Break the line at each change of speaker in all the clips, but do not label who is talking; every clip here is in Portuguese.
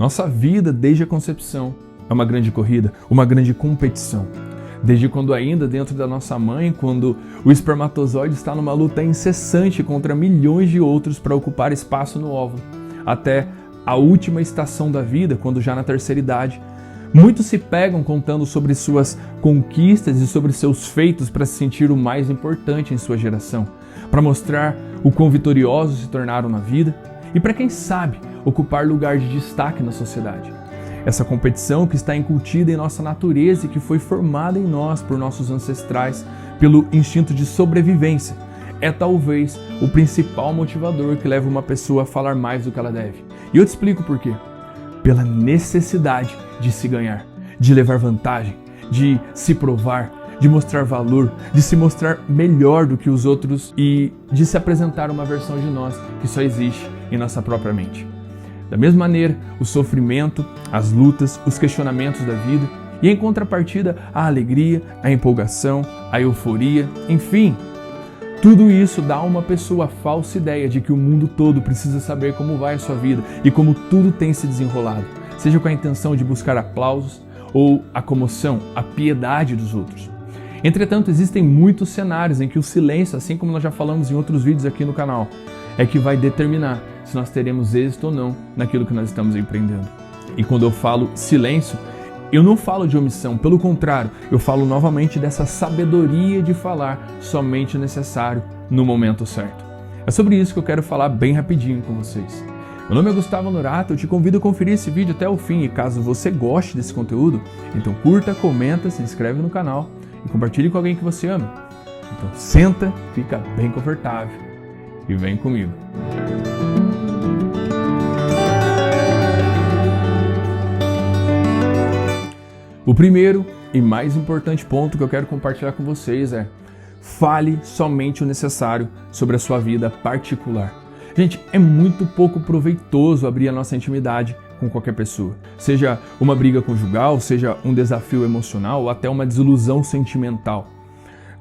Nossa vida, desde a concepção, é uma grande corrida, uma grande competição. Desde quando ainda dentro da nossa mãe, quando o espermatozoide está numa luta incessante contra milhões de outros para ocupar espaço no óvulo, até a última estação da vida, quando já na terceira idade, muitos se pegam contando sobre suas conquistas e sobre seus feitos para se sentir o mais importante em sua geração, para mostrar o quão vitoriosos se tornaram na vida e para quem sabe ocupar lugar de destaque na sociedade. Essa competição que está incutida em nossa natureza e que foi formada em nós por nossos ancestrais pelo instinto de sobrevivência é talvez o principal motivador que leva uma pessoa a falar mais do que ela deve. E eu te explico por quê. Pela necessidade de se ganhar, de levar vantagem, de se provar, de mostrar valor, de se mostrar melhor do que os outros e de se apresentar uma versão de nós que só existe em nossa própria mente. Da mesma maneira, o sofrimento, as lutas, os questionamentos da vida e, em contrapartida, a alegria, a empolgação, a euforia, enfim, tudo isso dá a uma pessoa a falsa ideia de que o mundo todo precisa saber como vai a sua vida e como tudo tem se desenrolado, seja com a intenção de buscar aplausos ou a comoção, a piedade dos outros. Entretanto, existem muitos cenários em que o silêncio, assim como nós já falamos em outros vídeos aqui no canal, é que vai determinar se nós teremos êxito ou não naquilo que nós estamos empreendendo. E quando eu falo silêncio, eu não falo de omissão, pelo contrário, eu falo novamente dessa sabedoria de falar somente o necessário no momento certo. É sobre isso que eu quero falar bem rapidinho com vocês. Meu nome é Gustavo Norato, eu te convido a conferir esse vídeo até o fim e caso você goste desse conteúdo, então curta, comenta, se inscreve no canal e compartilhe com alguém que você ama. Então senta, fica bem confortável e vem comigo. O primeiro e mais importante ponto que eu quero compartilhar com vocês é: fale somente o necessário sobre a sua vida particular. Gente, é muito pouco proveitoso abrir a nossa intimidade com qualquer pessoa. Seja uma briga conjugal, seja um desafio emocional ou até uma desilusão sentimental.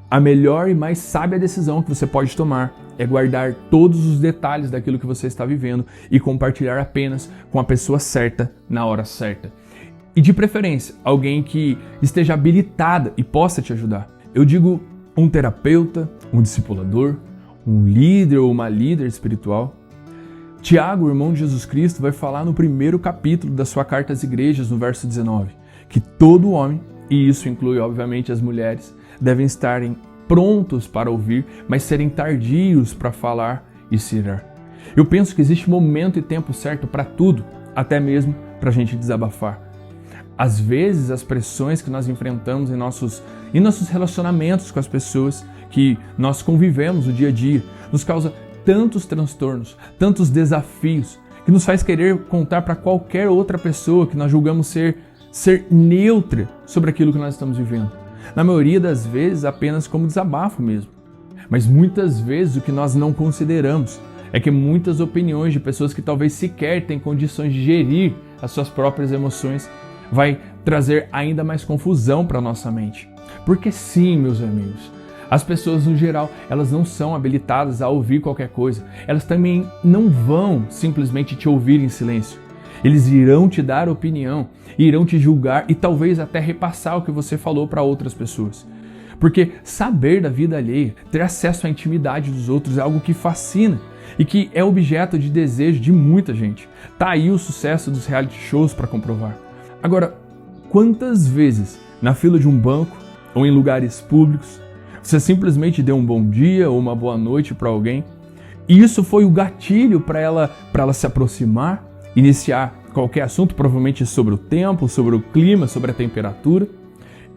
A melhor e mais sábia decisão que você pode tomar é guardar todos os detalhes daquilo que você está vivendo e compartilhar apenas com a pessoa certa na hora certa. E de preferência, alguém que esteja habilitada e possa te ajudar. Eu digo um terapeuta, um discipulador, um líder ou uma líder espiritual. Tiago, o irmão de Jesus Cristo, vai falar no primeiro capítulo da sua carta às igrejas, no verso 19, que todo homem, e isso inclui obviamente as mulheres, devem estarem prontos para ouvir, mas serem tardios para falar e se irar. Eu penso que existe momento e tempo certo para tudo, até mesmo para a gente desabafar. Às vezes, as pressões que nós enfrentamos em nossos relacionamentos com as pessoas que nós convivemos no dia a dia nos causa tantos transtornos, tantos desafios, que nos faz querer contar para qualquer outra pessoa que nós julgamos ser neutra sobre aquilo que nós estamos vivendo. Na maioria das vezes, apenas como desabafo mesmo. Mas muitas vezes o que nós não consideramos é que muitas opiniões de pessoas que talvez sequer têm condições de gerir as suas próprias emoções vai trazer ainda mais confusão para a nossa mente. Porque sim, meus amigos, as pessoas no geral, elas não são habilitadas a ouvir qualquer coisa. Elas também não vão simplesmente te ouvir em silêncio. Eles irão te dar opinião, irão te julgar e talvez até repassar o que você falou para outras pessoas. Porque saber da vida alheia, ter acesso à intimidade dos outros é algo que fascina e que é objeto de desejo de muita gente. Tá aí o sucesso dos reality shows para comprovar. Agora, quantas vezes na fila de um banco ou em lugares públicos você simplesmente deu um bom dia ou uma boa noite para alguém e isso foi o gatilho para ela se aproximar, iniciar qualquer assunto, provavelmente sobre o tempo, sobre o clima, sobre a temperatura,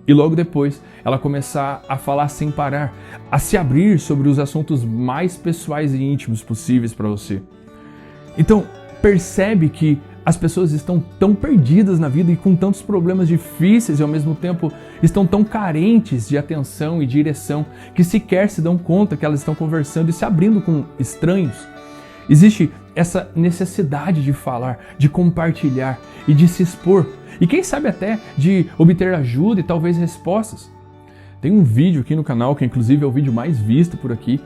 e logo depois ela começar a falar sem parar, a se abrir sobre os assuntos mais pessoais e íntimos possíveis para você. Então, percebe que as pessoas estão tão perdidas na vida e com tantos problemas difíceis e ao mesmo tempo estão tão carentes de atenção e direção que sequer se dão conta que elas estão conversando e se abrindo com estranhos. Existe essa necessidade de falar, de compartilhar e de se expor e quem sabe até de obter ajuda e talvez respostas. Tem um vídeo aqui no canal que inclusive é o vídeo mais visto por aqui.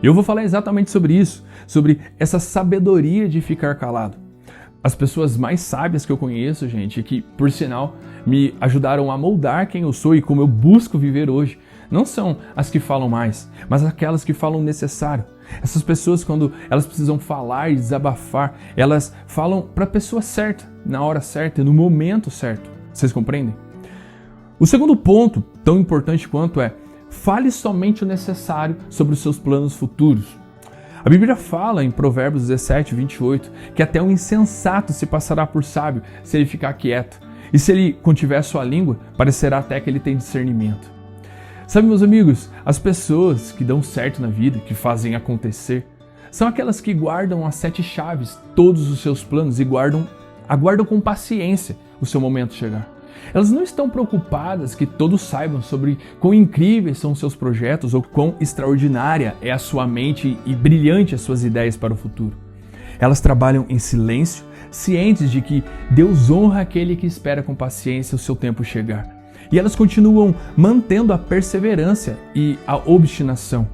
Eu vou falar exatamente sobre isso, sobre essa sabedoria de ficar calado. As pessoas mais sábias que eu conheço, gente, que, por sinal, me ajudaram a moldar quem eu sou e como eu busco viver hoje, não são as que falam mais, mas aquelas que falam o necessário. Essas pessoas, quando elas precisam falar e desabafar, elas falam para a pessoa certa, na hora certa e no momento certo. Vocês compreendem? O segundo ponto, tão importante quanto, é: fale somente o necessário sobre os seus planos futuros. A Bíblia fala em Provérbios 17, 28, que até um insensato se passará por sábio se ele ficar quieto. E se ele contiver a sua língua, parecerá até que ele tem discernimento. Sabe, meus amigos, as pessoas que dão certo na vida, que fazem acontecer, são aquelas que guardam as 7 chaves, todos os seus planos, e aguardam com paciência o seu momento chegar. Elas não estão preocupadas que todos saibam sobre quão incríveis são os seus projetos ou quão extraordinária é a sua mente e brilhante as suas ideias para o futuro. Elas trabalham em silêncio, cientes de que Deus honra aquele que espera com paciência o seu tempo chegar. E elas continuam mantendo a perseverança e a obstinação.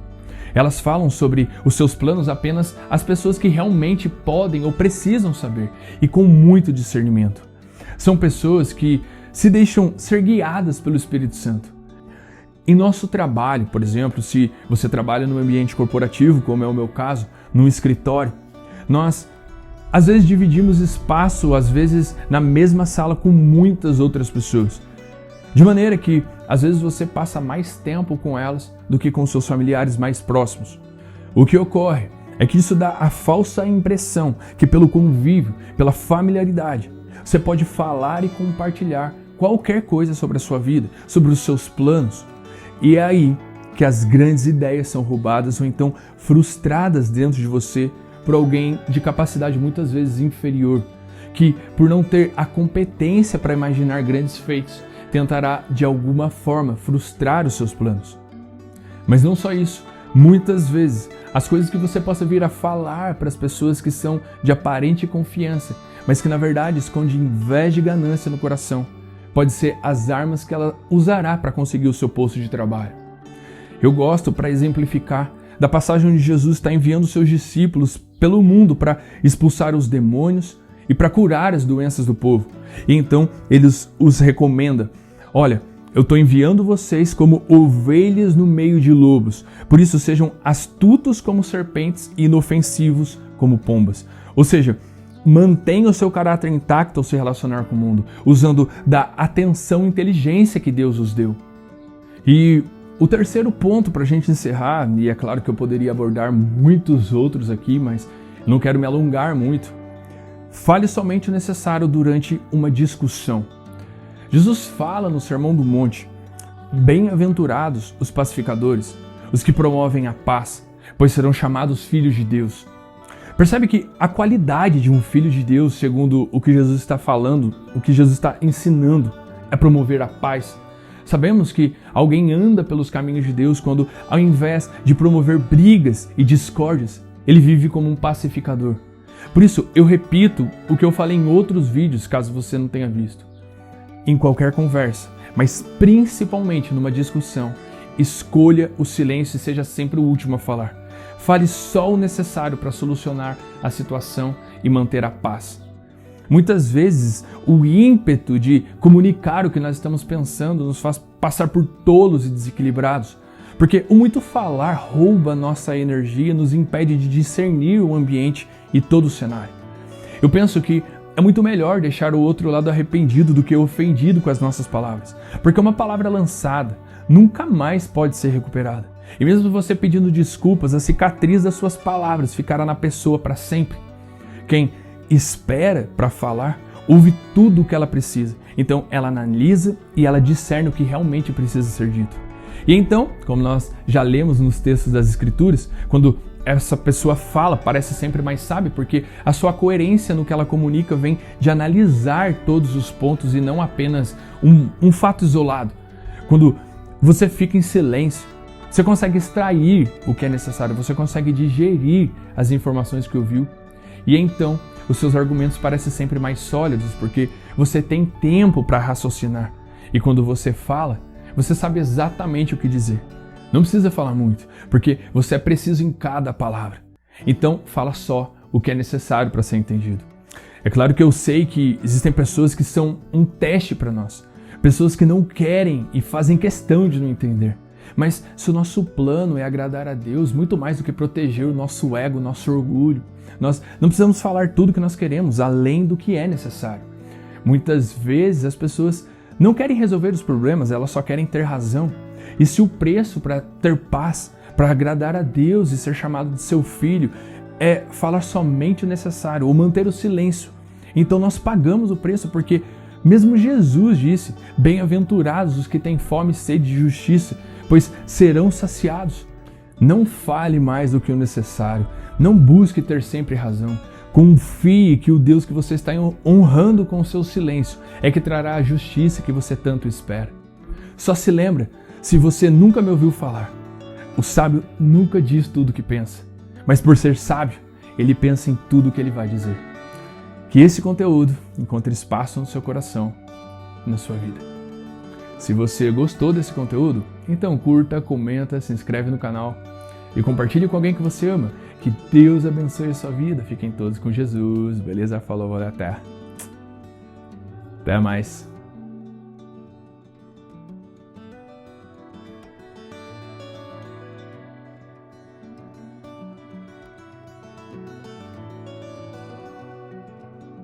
Elas falam sobre os seus planos apenas às pessoas que realmente podem ou precisam saber, e com muito discernimento. São pessoas que se deixam ser guiadas pelo Espírito Santo. Em nosso trabalho, por exemplo, se você trabalha num ambiente corporativo, como é o meu caso, num escritório, nós às vezes dividimos espaço, às vezes na mesma sala com muitas outras pessoas. De maneira que às vezes você passa mais tempo com elas do que com seus familiares mais próximos. O que ocorre é que isso dá a falsa impressão que pelo convívio, pela familiaridade, você pode falar e compartilhar qualquer coisa sobre a sua vida, sobre os seus planos. E é aí que as grandes ideias são roubadas ou então frustradas dentro de você por alguém de capacidade muitas vezes inferior, que por não ter a competência para imaginar grandes feitos, tentará de alguma forma frustrar os seus planos. Mas não só isso, muitas vezes as coisas que você possa vir a falar para as pessoas que são de aparente confiança, mas que na verdade esconde inveja e ganância no coração, pode ser as armas que ela usará para conseguir o seu posto de trabalho. Eu gosto, para exemplificar, da passagem onde Jesus está enviando seus discípulos pelo mundo para expulsar os demônios e para curar as doenças do povo. E então ele os recomenda: olha, eu estou enviando vocês como ovelhas no meio de lobos, por isso sejam astutos como serpentes e inofensivos como pombas. Ou seja, mantenha o seu caráter intacto ao se relacionar com o mundo, usando da atenção e inteligência que Deus os deu. E o terceiro ponto para a gente encerrar, e é claro que eu poderia abordar muitos outros aqui, mas não quero me alongar muito. Fale somente o necessário durante uma discussão. Jesus fala no Sermão do Monte: bem-aventurados os pacificadores, os que promovem a paz, pois serão chamados filhos de Deus. Percebe que a qualidade de um filho de Deus, segundo o que Jesus está falando, o que Jesus está ensinando, é promover a paz. Sabemos que alguém anda pelos caminhos de Deus quando, ao invés de promover brigas e discórdias, ele vive como um pacificador. Por isso, eu repito o que eu falei em outros vídeos, caso você não tenha visto. Em qualquer conversa, mas principalmente numa discussão, escolha o silêncio e seja sempre o último a falar. Fale só o necessário para solucionar a situação e manter a paz. Muitas vezes, o ímpeto de comunicar o que nós estamos pensando nos faz passar por tolos e desequilibrados, porque o muito falar rouba nossa energia e nos impede de discernir o ambiente e todo o cenário. Eu penso que é muito melhor deixar o outro lado arrependido do que ofendido com as nossas palavras, porque uma palavra lançada nunca mais pode ser recuperada. E mesmo você pedindo desculpas, a cicatriz das suas palavras ficará na pessoa para sempre. Quem espera para falar, ouve tudo o que ela precisa. Então ela analisa e ela discerne o que realmente precisa ser dito. E então, como nós já lemos nos textos das Escrituras, quando essa pessoa fala, parece sempre mais sábia, porque a sua coerência no que ela comunica vem de analisar todos os pontos e não apenas um fato isolado. Quando você fica em silêncio, você consegue extrair o que é necessário, você consegue digerir as informações que ouviu, e então os seus argumentos parecem sempre mais sólidos, porque você tem tempo para raciocinar. E quando você fala, você sabe exatamente o que dizer. Não precisa falar muito, porque você é preciso em cada palavra. Então, fala só o que é necessário para ser entendido. É claro que eu sei que existem pessoas que são um teste para nós, pessoas que não querem e fazem questão de não entender. Mas se o nosso plano é agradar a Deus muito mais do que proteger o nosso ego, o nosso orgulho, nós não precisamos falar tudo que nós queremos, além do que é necessário. Muitas vezes as pessoas não querem resolver os problemas, elas só querem ter razão. E se o preço para ter paz, para agradar a Deus e ser chamado de seu filho, é falar somente o necessário ou manter o silêncio, então nós pagamos o preço, porque mesmo Jesus disse: bem-aventurados os que têm fome e sede de justiça, pois serão saciados. Não fale mais do que o necessário, não busque ter sempre razão. Confie que o Deus que você está honrando com o seu silêncio é que trará a justiça que você tanto espera. Só se lembra, se você nunca me ouviu falar, o sábio nunca diz tudo o que pensa, mas por ser sábio, ele pensa em tudo o que ele vai dizer. Que esse conteúdo encontre espaço no seu coração e na sua vida. Se você gostou desse conteúdo, então curta, comenta, se inscreve no canal e compartilhe com alguém que você ama. Que Deus abençoe a sua vida. Fiquem todos com Jesus. Beleza? Falou, valeu, até mais.